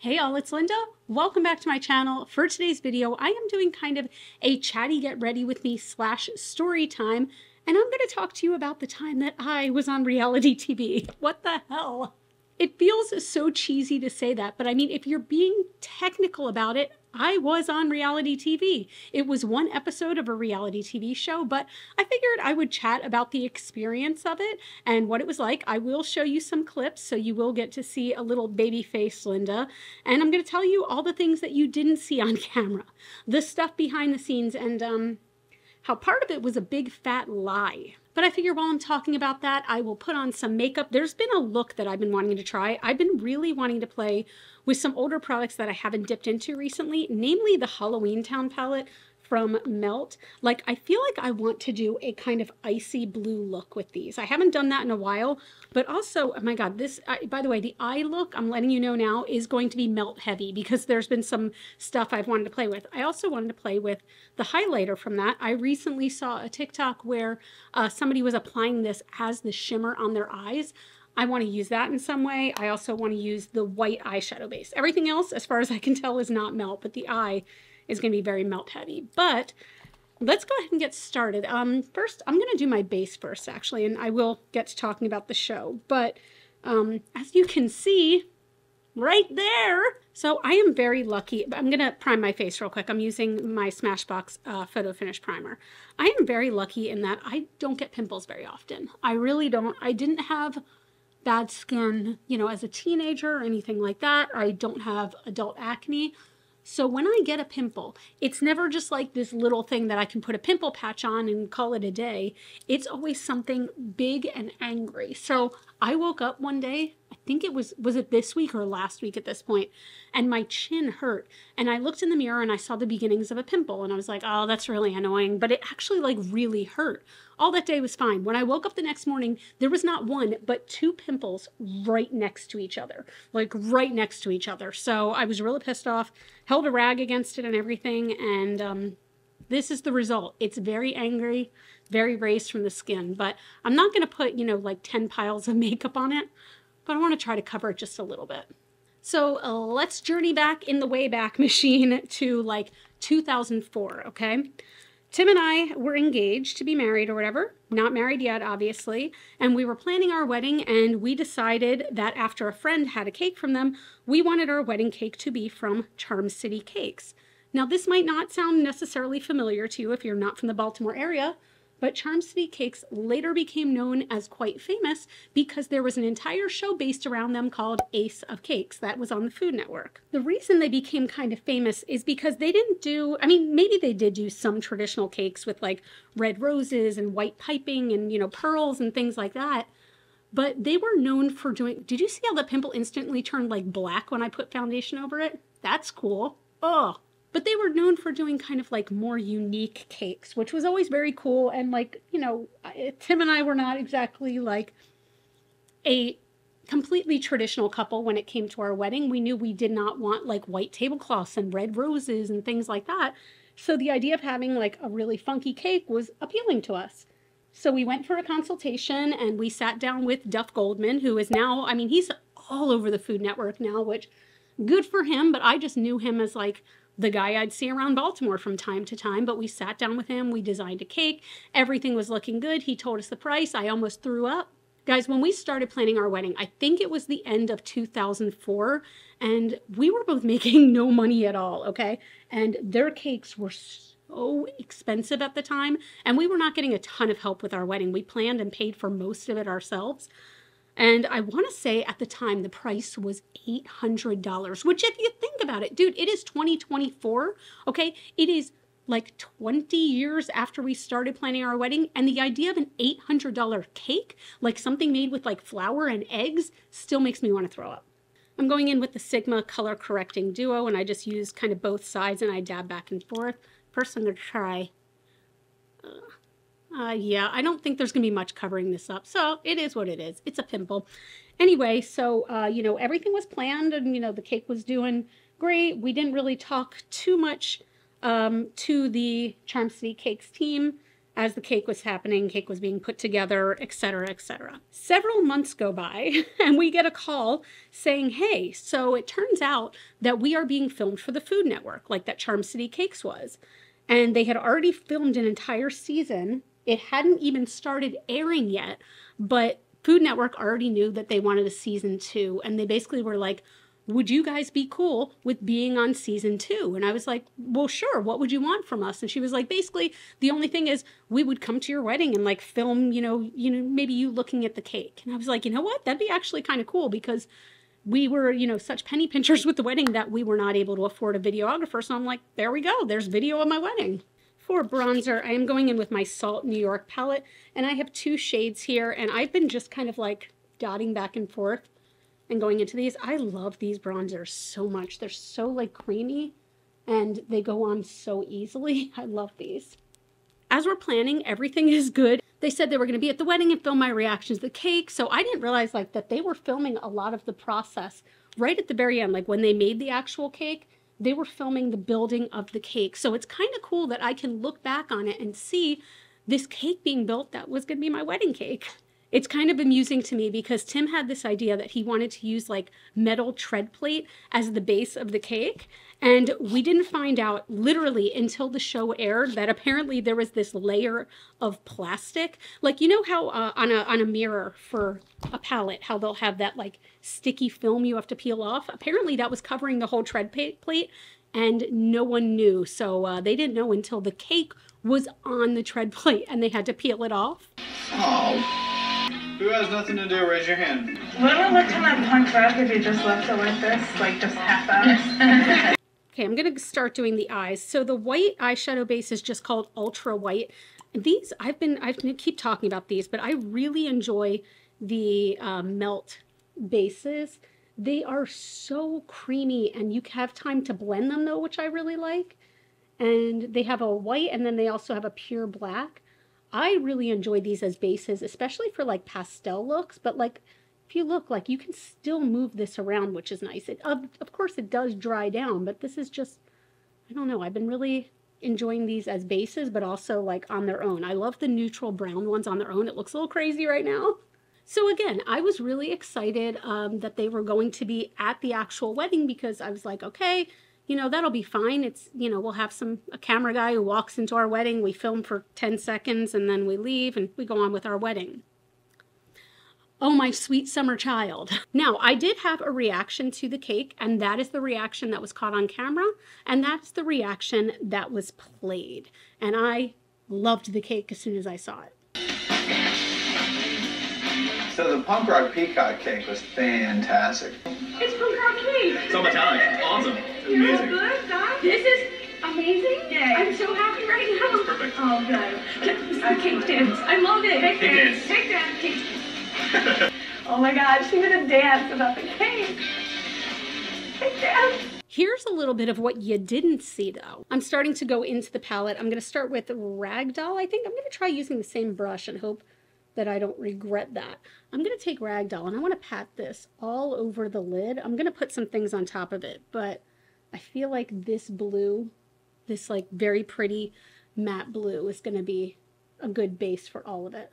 Hey all, it's Linda. Welcome back to my channel. For today's video, I am doing kind of a chatty get ready with me / story time, and I'm going to talk to you about the time that I was on reality TV. What the hell? It feels so cheesy to say that, but I mean, if you're being technical about it, I was on reality TV. It was one episode of a reality TV show, but I figured I would chat about the experience of it and what it was like. I will show you some clips, so you will get to see a little baby face Linda, and I'm going to tell you all the things that you didn't see on camera, the stuff behind the scenes, and how part of it was a big fat lie. But I figure while I'm talking about that, I will put on some makeup. There's been a look that I've been wanting to try. I've been really wanting to play with some older products that I haven't dipped into recently, namely the Halloween Town palette from Melt. Like, I feel like I want to do a kind of icy blue look with these. I haven't done that in a while, but also, oh my God, this, by the way, the eye look, I'm letting you know now, is going to be Melt heavy because there's been some stuff I've wanted to play with. I also wanted to play with the highlighter from that. I recently saw a TikTok where somebody was applying this as the shimmer on their eyes. I want to use that in some way. I also want to use the white eyeshadow base. Everything else, as far as I can tell, is not Melt, but the eye is going to be very Melt heavy. But let's go ahead and get started. First, I'm going to do my base first, actually, and I will get to talking about the show. But as you can see right there, so I am very lucky. I'm going to prime my face real quick. I'm using my Smashbox Photo Finish Primer. I am very lucky in that I don't get pimples very often. I really don't. I didn't have bad skin, you know, as a teenager or anything like that. I don't have adult acne. So when I get a pimple, it's never just like this little thing that I can put a pimple patch on and call it a day. It's always something big and angry. So I woke up one day, I think it was it this week or last week at this point, and my chin hurt. And I looked in the mirror and I saw the beginnings of a pimple and I was like, oh, that's really annoying. But it actually like really hurt. All that day was fine. When I woke up the next morning, there was not one, but two pimples right next to each other, like right next to each other. So I was really pissed off, held a rag against it and everything. And this is the result. It's very angry, very raised from the skin, but I'm not going to put, you know, like 10 piles of makeup on it, but I want to try to cover it just a little bit. So let's journey back in the Wayback Machine to like 2004, okay? Tim and I were engaged to be married or whatever, not married yet, obviously, and we were planning our wedding, and we decided that after a friend had a cake from them, we wanted our wedding cake to be from Charm City Cakes. Now, this might not sound necessarily familiar to you if you're not from the Baltimore area, but Charm City Cakes later became known as quite famous because there was an entire show based around them called Ace of Cakes that was on the Food Network. The reason they became kind of famous is because they didn't do, I mean, maybe they did do some traditional cakes with like red roses and white piping and, you know, pearls and things like that. But they were known for doing, did you see how the pimple instantly turned like black when I put foundation over it? That's cool. Oh. But they were known for doing kind of like more unique cakes, which was always very cool. And like, you know, Tim and I were not exactly like a completely traditional couple when it came to our wedding. We knew we did not want like white tablecloths and red roses and things like that. So the idea of having like a really funky cake was appealing to us. So we went for a consultation and we sat down with Duff Goldman, who is now, I mean, he's all over the Food Network now, which good for him. But I just knew him as like the guy I'd see around Baltimore from time to time. But we sat down with him, we designed a cake, everything was looking good. He told us the price. I almost threw up. Guys, when we started planning our wedding, I think it was the end of 2004, and we were both making no money at all, okay? And their cakes were so expensive at the time, and we were not getting a ton of help with our wedding. We planned and paid for most of it ourselves. And I want to say at the time, the price was $800, which if you think about it, dude, it is 2024, okay? It is like 20 years after we started planning our wedding, and the idea of an $800 cake, like something made with like flour and eggs, still makes me want to throw up. I'm going in with the Sigma Color Correcting Duo, and I just use kind of both sides, and I dab back and forth. First, I'm going to try... yeah, I don't think there's going to be much covering this up, so it is what it is. It's a pimple. Anyway, so, you know, everything was planned, and, you know, the cake was doing great. We didn't really talk too much to the Charm City Cakes team. as the cake was happening, cake was being put together, etc., etc. Several months go by and we get a call saying, hey, so it turns out that we are being filmed for the Food Network, like that Charm City Cakes was. And they had already filmed an entire season. It hadn't even started airing yet, but Food Network already knew that they wanted a season 2. And they basically were like, would you guys be cool with being on season 2? And I was like, well, sure. What would you want from us? And she was like, basically, the only thing is we would come to your wedding and like film, maybe you looking at the cake. And I was like, you know what? That'd be actually kind of cool because we were, such penny pinchers with the wedding that we were not able to afford a videographer. So I'm like, there we go. There's video of my wedding. For bronzer, I am going in with my Salt New York palette, and I have 2 shades here, and I've been just kind of like dotting back and forth and going into these. I love these bronzers so much. They're so like creamy and they go on so easily. I love these. As we're planning, everything is good. They said they were going to be at the wedding and film my reactions to the cake. So I didn't realize like that they were filming a lot of the process right at the very end. Like when they made the actual cake, they were filming the building of the cake. So it's kind of cool that I can look back on it and see this cake being built that was going to be my wedding cake. It's kind of amusing to me because Tim had this idea that he wanted to use like metal tread plate as the base of the cake. And we didn't find out literally until the show aired that apparently there was this layer of plastic. Like, you know how on a mirror for a palette, how they'll have that like sticky film you have to peel off? Apparently that was covering the whole tread plate and no one knew. So they didn't know until the cake was on the tread plate and they had to peel it off. Oh. Who has nothing to do? Raise your hand. Wouldn't it look kind of punk rock if you just left it like this? Like just half eyes? Okay, I'm going to start doing the eyes. So the white eyeshadow base is just called Ultra White. These, I keep talking about these, but I really enjoy the melt bases. They are so creamy and you have time to blend them though, which I really like. And they have a white and then they also have a pure black. I really enjoy these as bases, especially for like pastel looks, but like if you look, like you can still move this around, which is nice. Of course it does dry down, but this is just, I don't know, I've been really enjoying these as bases, but also like on their own. I love the neutral brown ones on their own. It looks a little crazy right now. So again, I was really excited that they were going to be at the actual wedding because I was like, okay, that'll be fine. It's, we'll have a camera guy who walks into our wedding. We film for 10 seconds and then we leave and we go on with our wedding. Oh, my sweet summer child. Now, I did have a reaction to the cake, and that is the reaction that was caught on camera, and that's the reaction that was played. And I loved the cake as soon as I saw it. So the punk rock peacock cake was fantastic. It's punk rock cake. So metallic. Awesome. You all good, guys? This is amazing. Yay. I'm so happy right now. It's perfect. Oh, good. Cake dance. I love it. Cake dance. Cake dance. Cake. Oh my God, she did a dance about the cake. Cake dance. Here's a little bit of what you didn't see though. I'm starting to go into the palette. I'm going to start with Ragdoll. I think I'm going to try using the same brush and hope that I don't regret that. I'm going to take Ragdoll and I want to pat this all over the lid. I'm going to put some things on top of it, but I feel like this blue, this like very pretty matte blue is going to be a good base for all of it.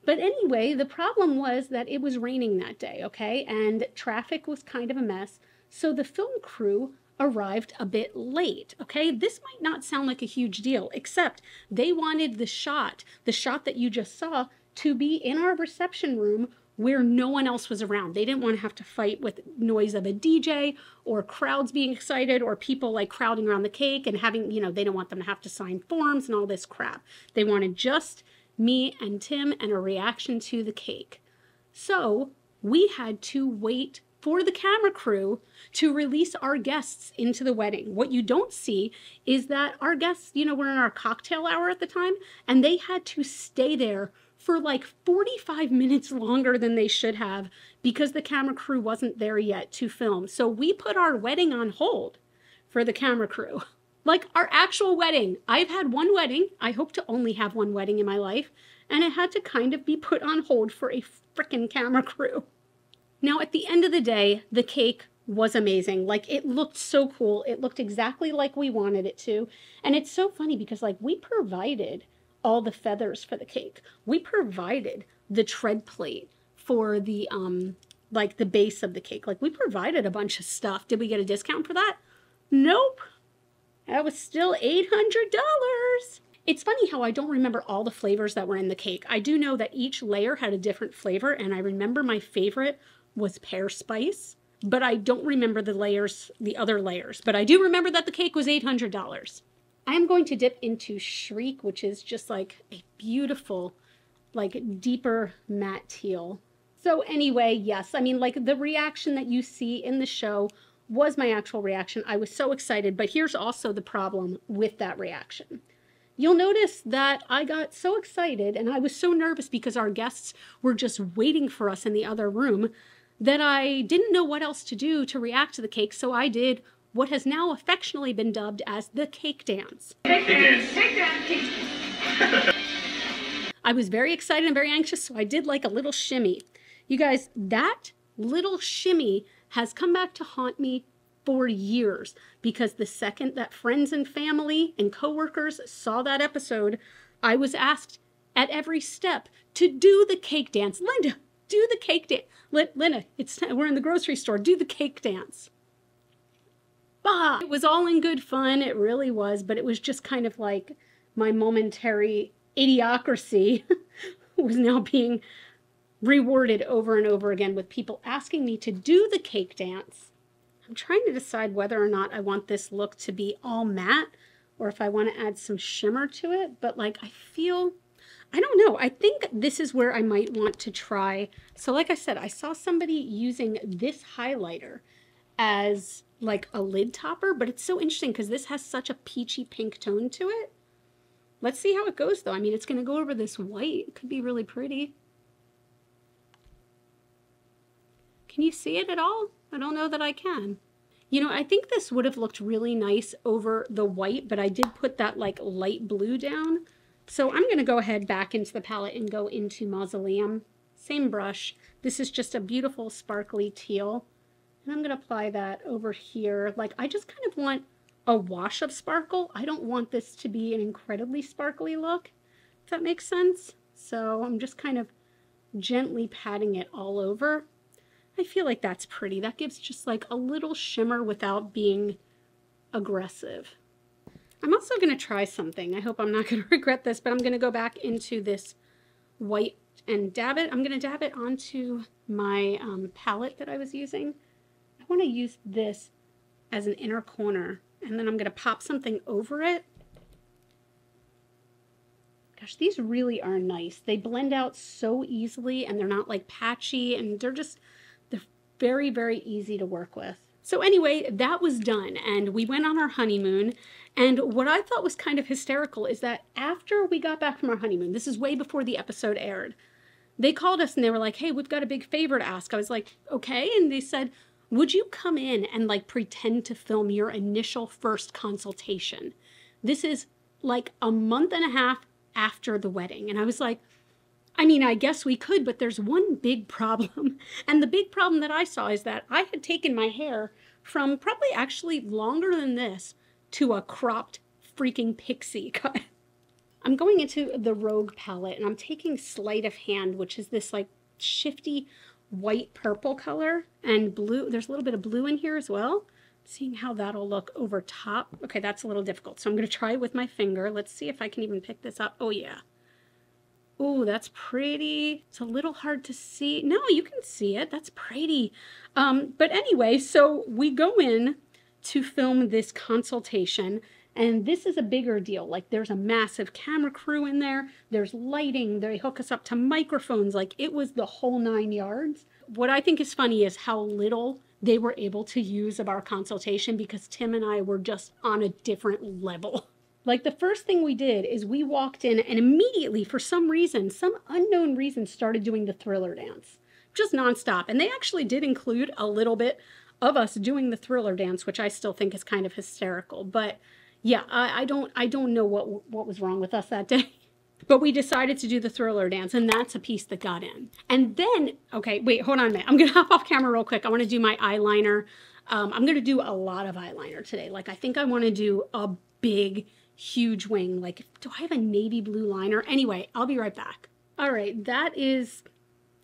But anyway, the problem was that it was raining that day, okay? And traffic was kind of a mess. So the film crew arrived a bit late, okay? This might not sound like a huge deal, except they wanted the shot that you just saw, to be in our reception room where no one else was around. They didn't want to have to fight with noise of a DJ or crowds being excited or people like crowding around the cake and having, they don't want them to have to sign forms and all this crap. They wanted just me and Tim and a reaction to the cake. So we had to wait for the camera crew to release our guests into the wedding. What you don't see is that our guests, were in our cocktail hour at the time, and they had to stay there for like 45 minutes longer than they should have because the camera crew wasn't there yet to film. So we put our wedding on hold for the camera crew. Like our actual wedding. I've had one wedding. I hope to only have one wedding in my life. And it had to kind of be put on hold for a frickin' camera crew. Now, at the end of the day, the cake was amazing. Like, it looked so cool. It looked exactly like we wanted it to. And it's so funny because, like, we provided all the feathers for the cake. We provided the tread plate for the, like the base of the cake. Like we provided a bunch of stuff. Did we get a discount for that? Nope. That was still $800. It's funny how I don't remember all the flavors that were in the cake. I do know that each layer had a different flavor, and I remember my favorite was pear spice, but I don't remember the other layers. But I do remember that the cake was $800. I am going to dip into Shriek, which is just like a beautiful, like deeper matte teal. So anyway, yes, I mean, like the reaction that you see in the show was my actual reaction. I was so excited, but here's also the problem with that reaction. You'll notice that I got so excited and I was so nervous because our guests were just waiting for us in the other room that I didn't know what else to do to react to the cake, so I did what has now affectionately been dubbed as the cake dance. Cake dance. Cake dance. Cake dance. I was very excited and very anxious, so I did like a little shimmy. You guys, that little shimmy has come back to haunt me for years, because the second that friends and family and coworkers saw that episode, I was asked at every step to do the cake dance. Linda, do the cake dance. Linda, we're in the grocery store. Do the cake dance. Bah! It was all in good fun. It really was, but it was just kind of like my momentary idiocracy was now being rewarded over and over again with people asking me to do the cake dance. I'm trying to decide whether or not I want this look to be all matte or if I want to add some shimmer to it, but like I don't know. I think this is where I might want to try. So like I said, I saw somebody using this highlighter as like a lid topper, but it's so interesting because this has such a peachy pink tone to it. Let's see how it goes though. I mean, it's going to go over this white. It could be really pretty. Can you see it at all? I don't know that I can. You know, I think this would have looked really nice over the white, but I did put that like light blue down. So I'm going to go ahead back into the palette and go into Mausoleum. Same brush. This is just a beautiful sparkly teal. And I'm going to apply that over here. Like I just kind of want a wash of sparkle. I don't want this to be an incredibly sparkly look, if that makes sense. So I'm just kind of gently patting it all over. I feel like that's pretty. That gives just like a little shimmer without being aggressive. I'm also going to try something. I hope I'm not going to regret this, but I'm going to go back into this white and dab it. I'm going to dab it onto my palette that I was using. I want to use this as an inner corner, and then I'm going to pop something over it. Gosh, these really are nice. They blend out so easily, and they're not like patchy, and they're very, very easy to work with. So anyway, that was done, and we went on our honeymoon. And what I thought was kind of hysterical is that after we got back from our honeymoon, this is way before the episode aired, they called us and they were like, hey, we've got a big favor to ask. I was like, okay. And they said, would you come in and like pretend to film your initial first consultation? This is like a month and a half after the wedding. And I was like, I mean, I guess we could, but there's one big problem. And the big problem that I saw is that I had taken my hair from probably actually longer than this to a cropped freaking pixie cut. I'm going into the Rogue palette and I'm taking Sleight of Hand, which is this like shifty white purple color, and blue. There's a little bit of blue in here as well. Seeing how that'll look over top. Okay, that's a little difficult. So I'm going to try it with my finger. Let's see if I can even pick this up. Oh yeah. Oh, that's pretty. It's a little hard to see. No, you can see it. That's pretty. But anyway, so we go in to film this consultation, and this is a bigger deal. Like there's a massive camera crew in there. There's lighting. They hook us up to microphones. Like it was the whole 9 yards. What I think is funny is how little they were able to use of our consultation, because Tim and I were just on a different level. Like the first thing we did is we walked in and immediately, for some reason, some unknown reason, started doing the Thriller dance. Just nonstop. And they actually did include a little bit of us doing the Thriller dance, which I still think is kind of hysterical. But yeah, I don't know what was wrong with us that day. But we decided to do the Thriller dance, and that's a piece that got in. And then, okay, wait, hold on a minute. I'm going to hop off camera real quick. I want to do my eyeliner. I'm going to do a lot of eyeliner today. Like I think I want to do a big, huge wing. Like, do I have a navy blue liner? Anyway, I'll be right back. All right,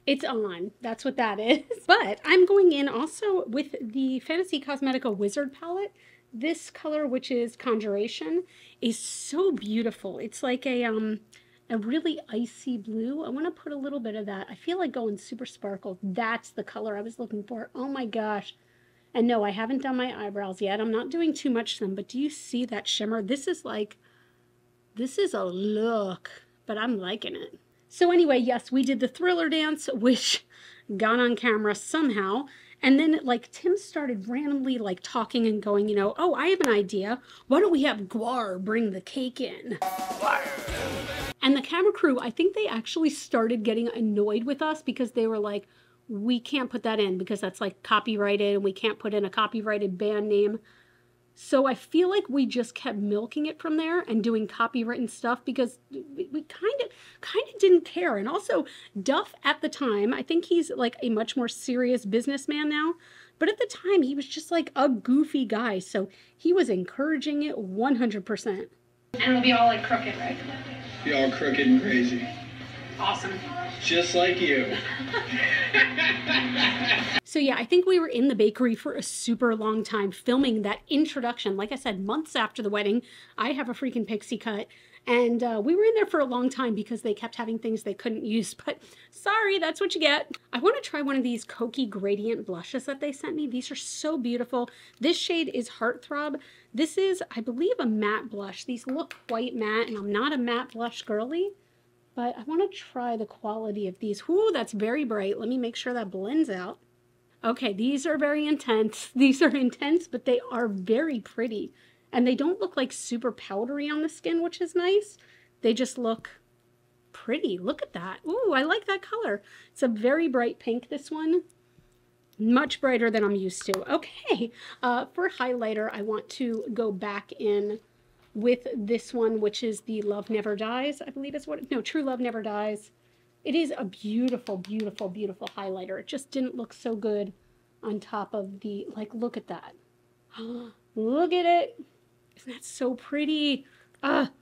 it's on. That's what that is. But I'm going in also with the Fantasy Cosmetica Wizard palette. This color, which is Conjuration, is so beautiful. It's like a really icy blue. I want to put a little bit of that. I feel like going super sparkle. That's the color I was looking for. Oh my gosh. And no, I haven't done my eyebrows yet. I'm not doing too much to them, but do you see that shimmer? This is a look, but I'm liking it. So anyway, yes, we did the Thriller dance, which got on camera somehow. And then like Tim started randomly like talking and going, you know, oh, I have an idea. Why don't we have Gwar bring the cake in? And the camera crew, I think they actually started getting annoyed with us because they were like, we can't put that in because that's like copyrighted and we can't put in a copyrighted band name. So I feel like we just kept milking it from there and doing copywritten stuff because we kind of didn't care. And also Duff at the time, I think he's like a much more serious businessman now, but at the time he was just like a goofy guy. So he was encouraging it 100%. And it'll be all like crooked, right? Be all crooked and crazy. Awesome. Just like you. So yeah, I think we were in the bakery for a super long time filming that introduction. Like I said, months after the wedding, I have a freaking pixie cut. And we were in there for a long time because they kept having things they couldn't use. But sorry, that's what you get. I want to try one of these Kokie Gradient blushes that they sent me. These are so beautiful. This shade is Heartthrob. This is, I believe, a matte blush. These look quite matte, and I'm not a matte blush girly. But I want to try the quality of these. Ooh, that's very bright. Let me make sure that blends out. Okay, these are very intense. These are intense, but they are very pretty. And they don't look like super powdery on the skin, which is nice. They just look pretty. Look at that. Ooh, I like that color. It's a very bright pink, this one. Much brighter than I'm used to. Okay, for highlighter, I want to go back in with this one, which is the Love Never Dies, I believe is what, no, True Love Never Dies. It is a beautiful, beautiful, beautiful highlighter. It just didn't look so good on top of the, like, look at that. Look at it. Isn't that so pretty? But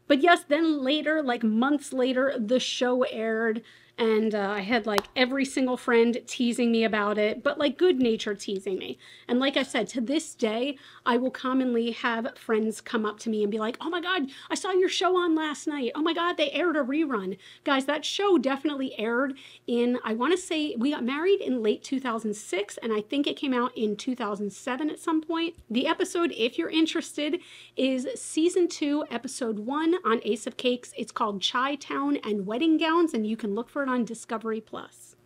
yes, then later, like months later, the show aired. And I had like every single friend teasing me about it, but like good-natured teasing me. And like I said, to this day, I will commonly have friends come up to me and be like, oh my God, I saw your show on last night. Oh my God, they aired a rerun. Guys, that show definitely aired in, I want to say, we got married in late 2006, and I think it came out in 2007 at some point. The episode, if you're interested, is season 2, episode 1 on Ace of Cakes. It's called Chi Town and Wedding Gowns, and you can look for it on Discovery Plus.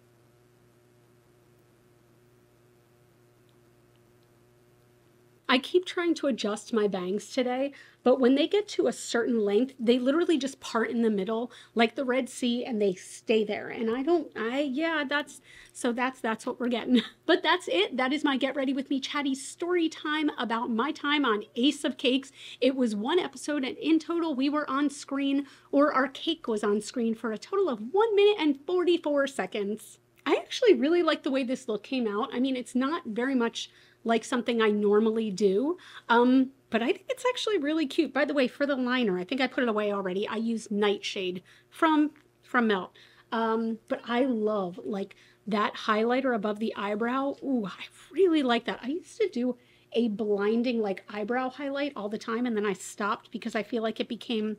I keep trying to adjust my bangs today, but when they get to a certain length, they literally just part in the middle like the Red Sea and they stay there. And that's what we're getting. But that's it. That is my Get Ready With Me chatty story time about my time on Ace of Cakes. It was one episode, and in total we were on screen, or our cake was on screen, for a total of 1 minute and 44 seconds. I actually really like the way this look came out. I mean, it's not very much like something I normally do, but I think it's actually really cute. By the way, for the liner, I think I put it away already. I use Nightshade from Melt, but I love like that highlighter above the eyebrow. Ooh, I really like that. I used to do a blinding like eyebrow highlight all the time, and then I stopped because I feel like it became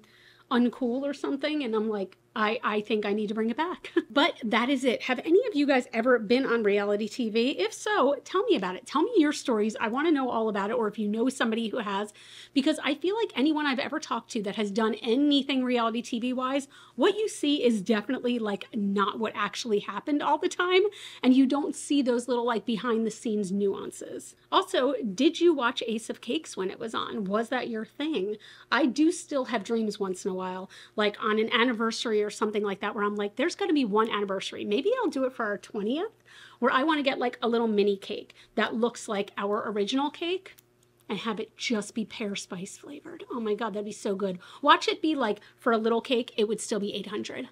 uncool or something, and I'm like, I think I need to bring it back. But that is it. Have any of you guys ever been on reality TV? If so, tell me about it. Tell me your stories. I want to know all about it, or if you know somebody who has, because I feel like anyone I've ever talked to that has done anything reality TV wise, what you see is definitely like not what actually happened all the time, and you don't see those little like behind the scenes nuances. Also, did you watch Ace of Cakes when it was on? Was that your thing? I do still have dreams once in a while, like on an anniversary or something like that, where I'm like, there's got to be one anniversary. Maybe I'll do it for our 20th, where I want to get like a little mini cake that looks like our original cake and have it just be pear spice flavored. Oh my God, that'd be so good. Watch it be like, for a little cake, it would still be $800.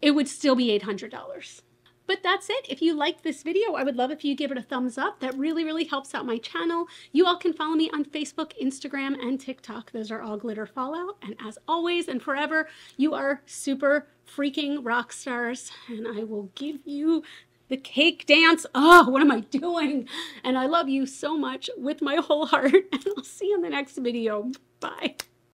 It would still be $800. But that's it. If you liked this video, I would love if you give it a thumbs up. That really, really helps out my channel. You all can follow me on Facebook, Instagram, and TikTok. Those are all Glitter Fallout. And as always and forever, you are super freaking rock stars. And I will give you the cake dance. Oh, what am I doing? And I love you so much with my whole heart. And I'll see you in the next video. Bye.